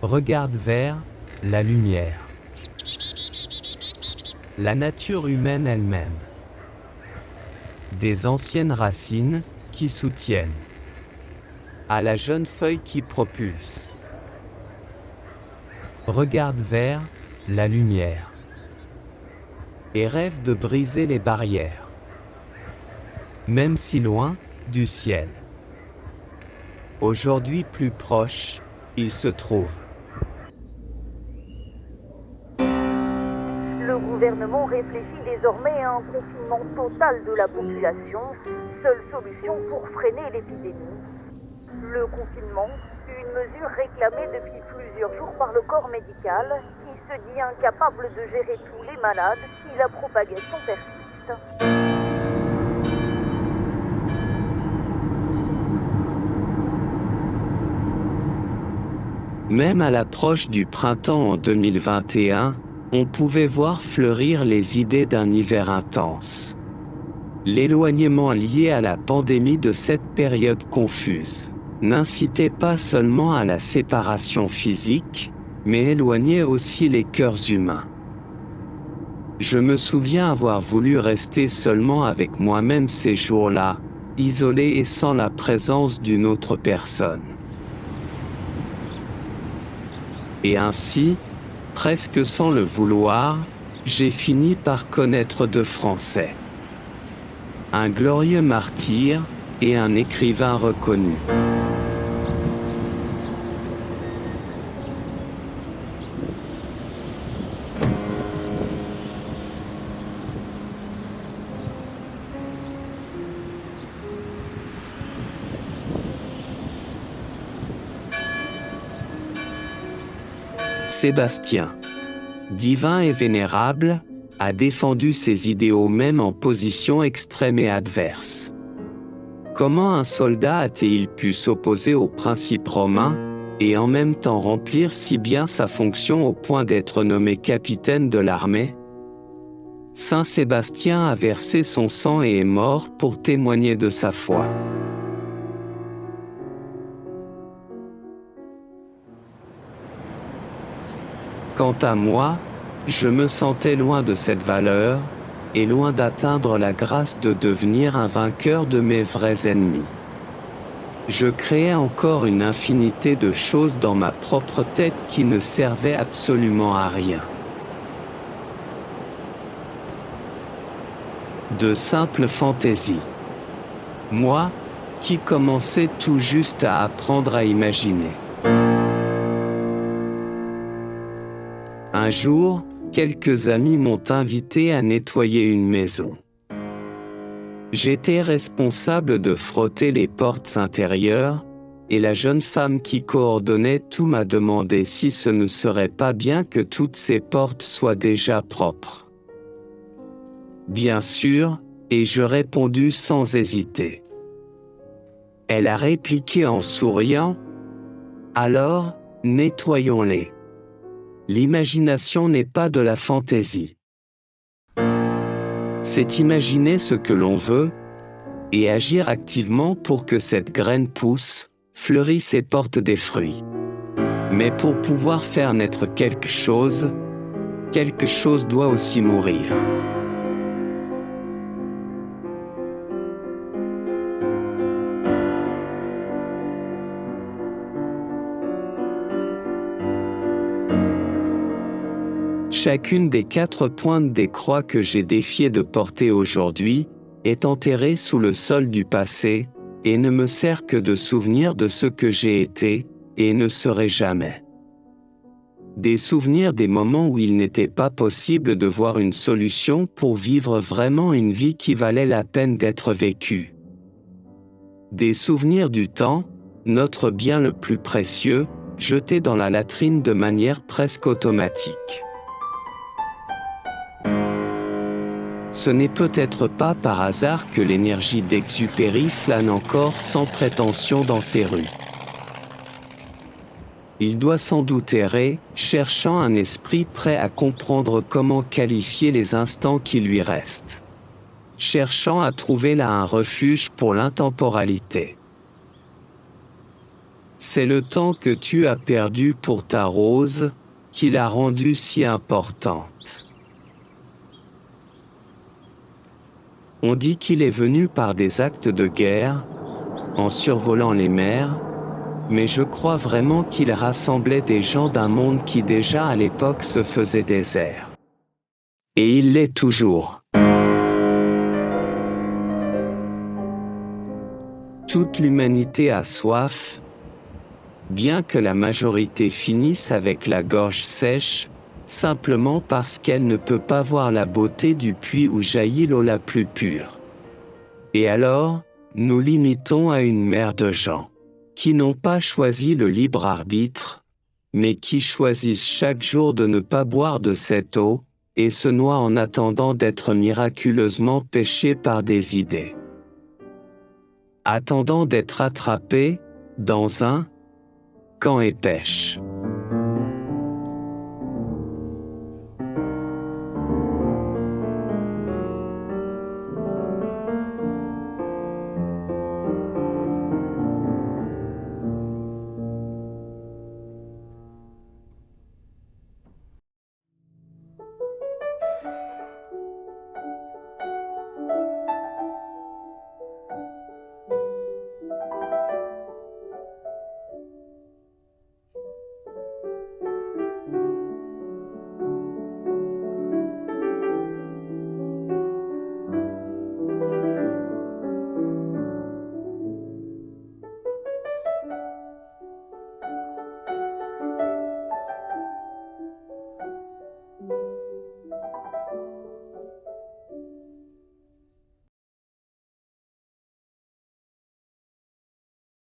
Regarde vers la lumière. La nature humaine elle-même. Des anciennes racines qui soutiennent à la jeune feuille qui propulse. Regarde vers la lumière et rêve de briser les barrières, même si loin du ciel. Aujourd'hui plus proche, il se trouve. Le gouvernement réfléchit désormais à un confinement total de la population, seule solution pour freiner l'épidémie. Le confinement, une mesure réclamée depuis plusieurs jours par le corps médical, qui se dit incapable de gérer tous les malades si la propagation persiste. Même à l'approche du printemps en 2021, on pouvait voir fleurir les idées d'un hiver intense. L'éloignement lié à la pandémie de cette période confuse n'incitait pas seulement à la séparation physique, mais éloignait aussi les cœurs humains. Je me souviens avoir voulu rester seulement avec moi-même ces jours-là, isolé et sans la présence d'une autre personne. Et ainsi, presque sans le vouloir, j'ai fini par connaître deux Français. Un glorieux martyr et un écrivain reconnu. Sébastien, divin et vénérable, a défendu ses idéaux même en position extrême et adverse. Comment un soldat a-t-il pu s'opposer aux principes romains, et en même temps remplir si bien sa fonction au point d'être nommé capitaine de l'armée ? Saint Sébastien a versé son sang et est mort pour témoigner de sa foi. Quant à moi, je me sentais loin de cette valeur, et loin d'atteindre la grâce de devenir un vainqueur de mes vrais ennemis. Je créais encore une infinité de choses dans ma propre tête qui ne servaient absolument à rien. De simples fantaisies. Moi, qui commençais tout juste à apprendre à imaginer. Un jour, quelques amis m'ont invité à nettoyer une maison. J'étais responsable de frotter les portes intérieures, et la jeune femme qui coordonnait tout m'a demandé si ce ne serait pas bien que toutes ces portes soient déjà propres. Bien sûr, et je répondis sans hésiter. Elle a répliqué en souriant, « Alors, nettoyons-les. L'imagination n'est pas de la fantaisie. C'est imaginer ce que l'on veut, et agir activement pour que cette graine pousse, fleurisse et porte des fruits. Mais pour pouvoir faire naître quelque chose doit aussi mourir. » Chacune des 4 pointes des croix que j'ai défié de porter aujourd'hui est enterrée sous le sol du passé, et ne me sert que de souvenir de ce que j'ai été, et ne serai jamais. Des souvenirs des moments où il n'était pas possible de voir une solution pour vivre vraiment une vie qui valait la peine d'être vécue. Des souvenirs du temps, notre bien le plus précieux, jeté dans la latrine de manière presque automatique. Ce n'est peut-être pas par hasard que l'énergie d'Exupéry flâne encore sans prétention dans ces rues. Il doit sans doute errer, cherchant un esprit prêt à comprendre comment qualifier les instants qui lui restent. Cherchant à trouver là un refuge pour l'intemporalité. C'est le temps que tu as perdu pour ta rose, qui l'a rendue si importante. On dit qu'il est venu par des actes de guerre, en survolant les mers, mais je crois vraiment qu'il rassemblait des gens d'un monde qui déjà à l'époque se faisait désert. Et il l'est toujours. Toute l'humanité a soif, bien que la majorité finisse avec la gorge sèche, simplement parce qu'elle ne peut pas voir la beauté du puits où jaillit l'eau la plus pure. Et alors, nous limitons à une mer de gens qui n'ont pas choisi le libre arbitre, mais qui choisissent chaque jour de ne pas boire de cette eau, et se noient en attendant d'être miraculeusement pêchés par des idées. Attendant d'être attrapés, dans un camp et pêche.